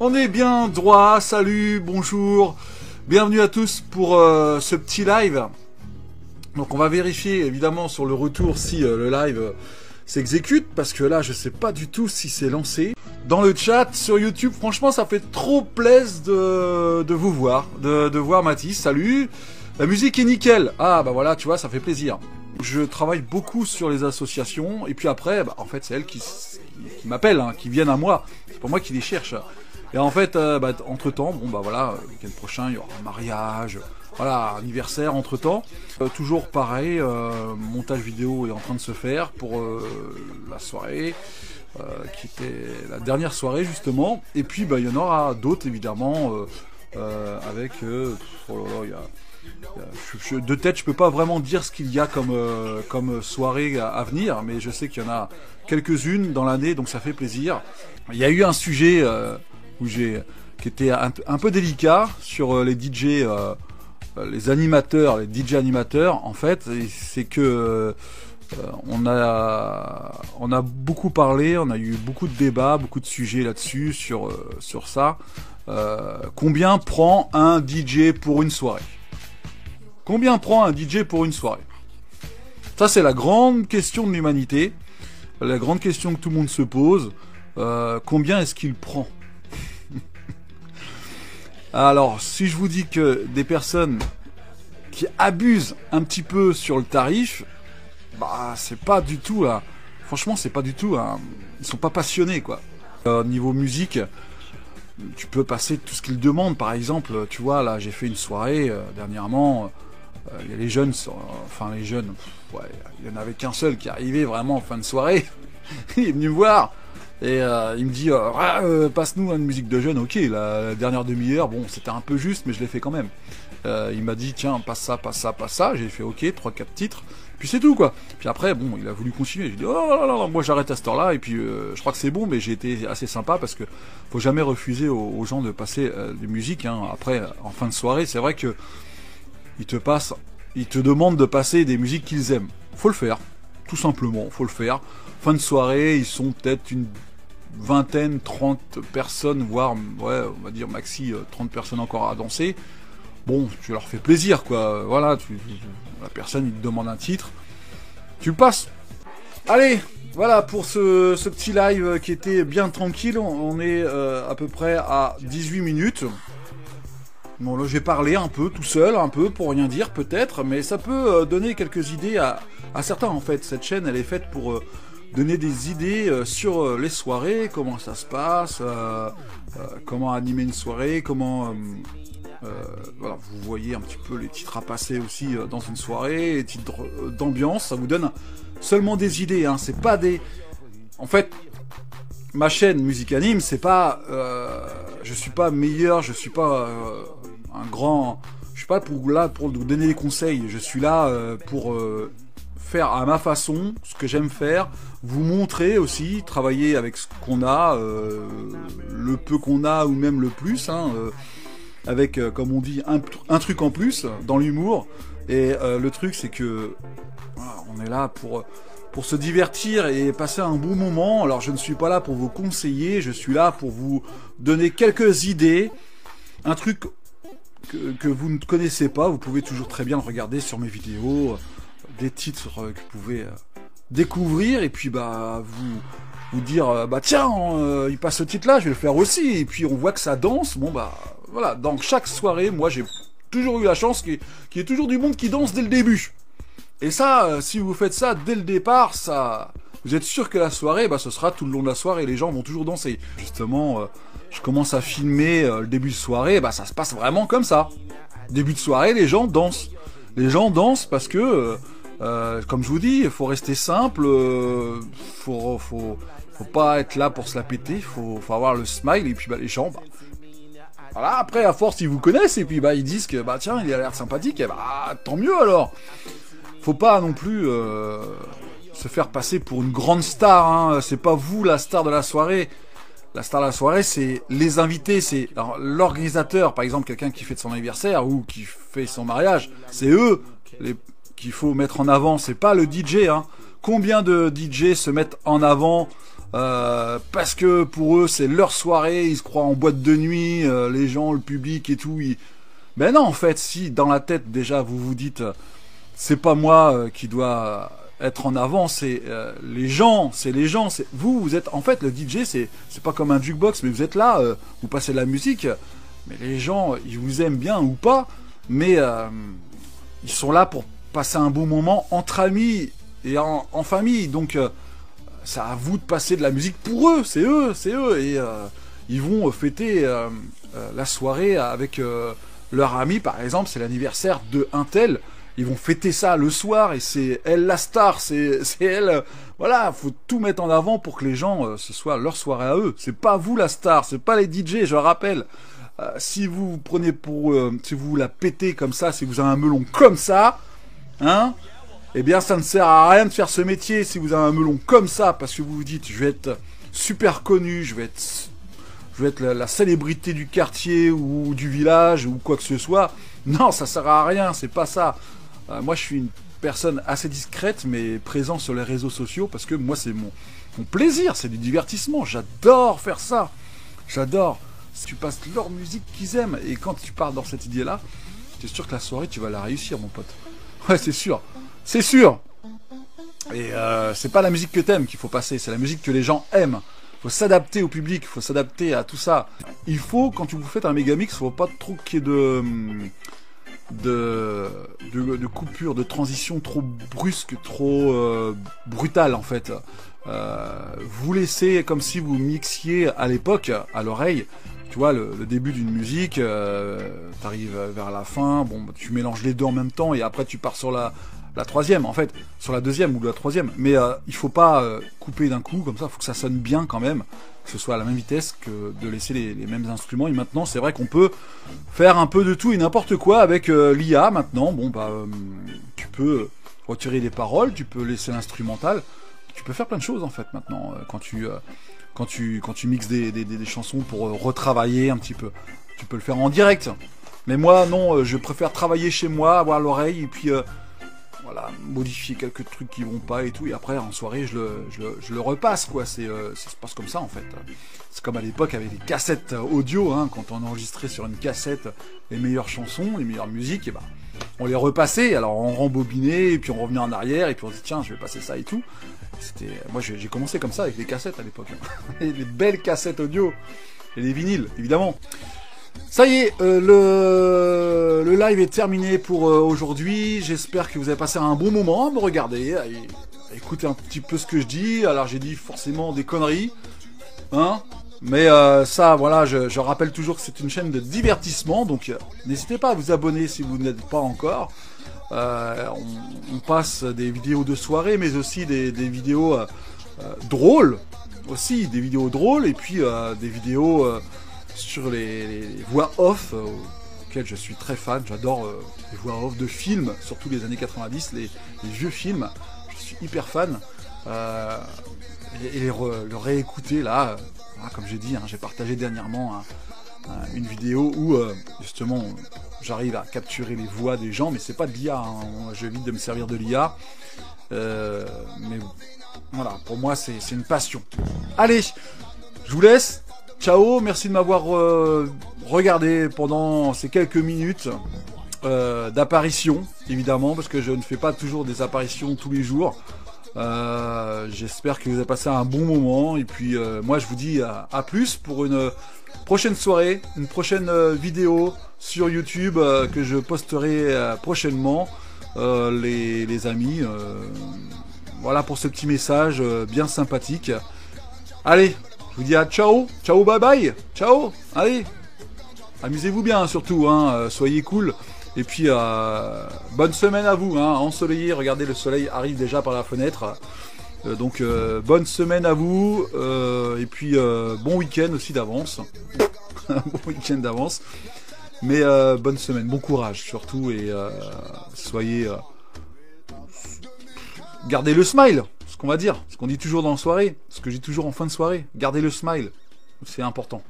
On est bien droit, salut, bonjour, bienvenue à tous pour ce petit live. Donc on va vérifier évidemment sur le retour si le live s'exécute, parce que là je sais pas du tout si c'est lancé. Dans le chat, sur YouTube, franchement ça fait trop plaisir de vous voir, de voir Mathis, salut. La musique est nickel, ah bah voilà, tu vois, ça fait plaisir. Je travaille beaucoup sur les associations, et puis après, en fait c'est elles qui m'appellent, hein, qui viennent à moi, c'est pas moi qui les cherche. Et en fait, entre temps, bon bah voilà, le week-end prochain il y aura un mariage, voilà, anniversaire entre temps. Toujours pareil, montage vidéo est en train de se faire pour la soirée, qui était la dernière soirée justement. Et puis il y en aura d'autres évidemment, avec, oh là là, de tête je peux pas vraiment dire ce qu'il y a comme soirée à venir, mais je sais qu'il y en a quelques-unes dans l'année, donc ça fait plaisir. Il y a eu un sujet qui était un peu délicat sur les DJ, les animateurs, les DJ animateurs. En fait, c'est que on a beaucoup parlé, on a eu beaucoup de débats, beaucoup de sujets là-dessus sur ça. Combien prend un DJ pour une soirée? Combien prend un DJ pour une soirée? Ça, c'est la grande question de l'humanité, la grande question que tout le monde se pose. Combien est-ce qu'il prend? Alors, si je vous dis que des personnes qui abusent un petit peu sur le tarif, c'est pas du tout, franchement, c'est pas du tout, ils sont pas passionnés, quoi. Niveau musique, tu peux passer tout ce qu'ils demandent. Par exemple, tu vois, là, j'ai fait une soirée dernièrement. Il y a les jeunes, les jeunes, il y en avait qu'un seul qui arrivait vraiment en fin de soirée. Il est venu me voir et il me dit passe-nous une musique de jeunes. Ok, la dernière demi-heure, bon, c'était un peu juste, mais je l'ai fait quand même. Il m'a dit tiens, passe ça, passe ça, passe ça. J'ai fait ok, 3-4 titres, puis c'est tout quoi. Puis après, bon, il a voulu continuer. J'ai dit oh là là, moi j'arrête à cette heure-là. Et puis je crois que c'est bon, mais j'ai été assez sympa parce que faut jamais refuser aux gens de passer des musiques. Après, en fin de soirée, c'est vrai que ils te demandent de passer des musiques qu'ils aiment. Faut le faire, tout simplement, faut le faire. Fin de soirée, ils sont peut-être une vingtaine, 30 personnes, voire, ouais, on va dire maxi 30 personnes encore à danser. Bon, tu leur fais plaisir, quoi. Voilà, la personne, il te demande un titre, tu le passes. Allez, voilà pour ce petit live qui était bien tranquille. On est à peu près à 18 minutes. Bon, là, j'ai parlé un peu, tout seul, un peu, pour rien dire, peut-être, mais ça peut donner quelques idées à certains, en fait. Cette chaîne, elle est faite pour donner des idées sur les soirées, comment ça se passe, comment animer une soirée, comment... voilà, vous voyez un petit peu les titres à passer aussi dans une soirée, les titres d'ambiance, ça vous donne seulement des idées, hein, c'est pas des... En fait... Ma chaîne Musique Anime, c'est pas, je suis pas meilleur, je suis pas un grand, je suis pas là pour vous donner des conseils. Je suis là pour faire à ma façon ce que j'aime faire, vous montrer aussi, travailler avec ce qu'on a, le peu qu'on a ou même le plus, avec comme on dit un truc en plus dans l'humour. Et le truc c'est que voilà, on est là pour se divertir et passer un bon moment. Alors je ne suis pas là pour vous conseiller, je suis là pour vous donner quelques idées, un truc que vous ne connaissez pas, vous pouvez toujours très bien le regarder sur mes vidéos, des titres que vous pouvez découvrir, et puis vous dire tiens, il passe ce titre là, je vais le faire aussi, et puis on voit que ça danse. Bon voilà, dans chaque soirée, moi j'ai toujours eu la chance qu'il y ait toujours du monde qui danse dès le début. Et ça, si vous faites ça dès le départ, vous êtes sûr que la soirée, ce sera tout le long de la soirée, les gens vont toujours danser. Justement, je commence à filmer le début de soirée, ça se passe vraiment comme ça. Début de soirée, les gens dansent. Les gens dansent parce que, comme je vous dis, il faut rester simple, faut pas être là pour se la péter, faut avoir le smile, et puis les gens, voilà, après, à force, ils vous connaissent, et puis ils disent que, tiens, il a l'air sympathique, et tant mieux alors. Faut pas non plus se faire passer pour une grande star, hein. C'est pas vous la star de la soirée. La star de la soirée, c'est les invités, c'est l'organisateur, par exemple quelqu'un qui fête son anniversaire ou qui fait son mariage, c'est eux qu'il faut mettre en avant, c'est pas le DJ, hein. Combien de DJ se mettent en avant parce que pour eux c'est leur soirée, ils se croient en boîte de nuit, les gens, le public et tout. Ben non, en fait, si dans la tête déjà vous vous dites, c'est pas moi qui dois être en avant, c'est les gens, c'est vous, vous êtes en fait le DJ, c'est pas comme un jukebox, mais vous êtes là, vous passez de la musique, mais les gens ils vous aiment bien ou pas, mais ils sont là pour passer un bon moment entre amis et en famille, donc c'est à vous de passer de la musique pour eux, c'est eux, et ils vont fêter la soirée avec leur ami, par exemple, c'est l'anniversaire de un tel. Ils vont fêter ça le soir et c'est elle la star, c'est elle. Voilà, faut tout mettre en avant pour que les gens, ce soit leur soirée à eux. C'est pas vous la star, c'est pas les DJ, je le rappelle. Si vous prenez pour, si vous la pétez comme ça, si vous avez un melon comme ça, hein, eh bien ça ne sert à rien de faire ce métier si vous avez un melon comme ça, parce que vous vous dites, je vais être super connu, je vais être la célébrité du quartier ou du village ou quoi que ce soit. Non, ça sert à rien, c'est pas ça. Moi, je suis une personne assez discrète, mais présent sur les réseaux sociaux, parce que moi, c'est mon plaisir, c'est du divertissement. J'adore faire ça. J'adore. Si tu passes leur musique qu'ils aiment, et quand tu pars dans cette idée-là, t'es sûr que la soirée, tu vas la réussir, mon pote. Ouais, c'est sûr. C'est sûr. Et c'est pas la musique que t'aimes qu'il faut passer, c'est la musique que les gens aiment. Faut s'adapter au public, faut s'adapter à tout ça. Il faut, quand vous faites un méga mix, faut pas trop qu'il y ait de coupure, de transition trop brusque, trop brutale en fait. Vous laissez comme si vous mixiez à l'époque, à l'oreille. Tu vois, le début d'une musique, t'arrives vers la fin, bon, tu mélanges les deux en même temps et après tu pars sur la troisième, en fait, sur la deuxième ou la troisième. Mais il faut pas couper d'un coup, comme ça, il faut que ça sonne bien quand même, que ce soit à la même vitesse que de laisser les mêmes instruments. Et maintenant, c'est vrai qu'on peut faire un peu de tout et n'importe quoi avec l'IA maintenant. Bon, bah, tu peux retirer les paroles, tu peux laisser l'instrumental, tu peux faire plein de choses en fait maintenant quand tu mixes des chansons pour retravailler un petit peu. Tu peux le faire en direct. Mais moi, non, je préfère travailler chez moi, avoir l'oreille et puis voilà, modifier quelques trucs qui vont pas et tout, et après en soirée je le repasse quoi, ça se passe comme ça en fait. C'est comme à l'époque avec les cassettes audio, hein, quand on enregistrait sur une cassette les meilleures chansons, les meilleures musiques, et ben on les repassait, alors on rembobinait, et puis on revenait en arrière, et puis on se dit tiens je vais passer ça et tout. Moi j'ai commencé comme ça avec les cassettes à l'époque, les belles cassettes audio, et les vinyles évidemment. Ça y est, le live est terminé pour aujourd'hui. J'espère que vous avez passé un bon moment à me regarder, à écouter un petit peu ce que je dis. Alors j'ai dit forcément des conneries, hein, mais ça, voilà, je rappelle toujours que c'est une chaîne de divertissement, donc n'hésitez pas à vous abonner si vous n'êtes pas encore. On passe des vidéos de soirée, mais aussi des vidéos drôles, aussi des vidéos drôles, et puis des vidéos sur les voix off auxquelles je suis très fan. J'adore les voix off de films, surtout les années 90, les vieux films. Je suis hyper fan. Et le réécouter là, comme j'ai dit, hein, j'ai partagé dernièrement une vidéo où justement j'arrive à capturer les voix des gens, mais c'est pas de l'IA, hein, j'évite de me servir de l'IA. Mais voilà, pour moi c'est une passion. Allez, je vous laisse. Ciao, merci de m'avoir regardé pendant ces quelques minutes d'apparition, évidemment, parce que je ne fais pas toujours des apparitions tous les jours. J'espère que vous avez passé un bon moment, et puis moi je vous dis à plus pour une prochaine soirée, une prochaine vidéo sur YouTube que je posterai prochainement, les amis. Voilà pour ce petit message bien sympathique. Allez, je vous dis à ciao, ciao, bye bye, ciao, allez, amusez-vous bien surtout, hein, soyez cool, et puis bonne semaine à vous, hein, ensoleillé, regardez le soleil arrive déjà par la fenêtre, donc bonne semaine à vous, et puis bon week-end aussi d'avance, bon week-end d'avance, mais bonne semaine, bon courage surtout, et soyez, gardez le smile. Ce qu'on va dire, ce qu'on dit toujours dans la soirée, ce que je dis toujours en fin de soirée, gardez le smile, c'est important.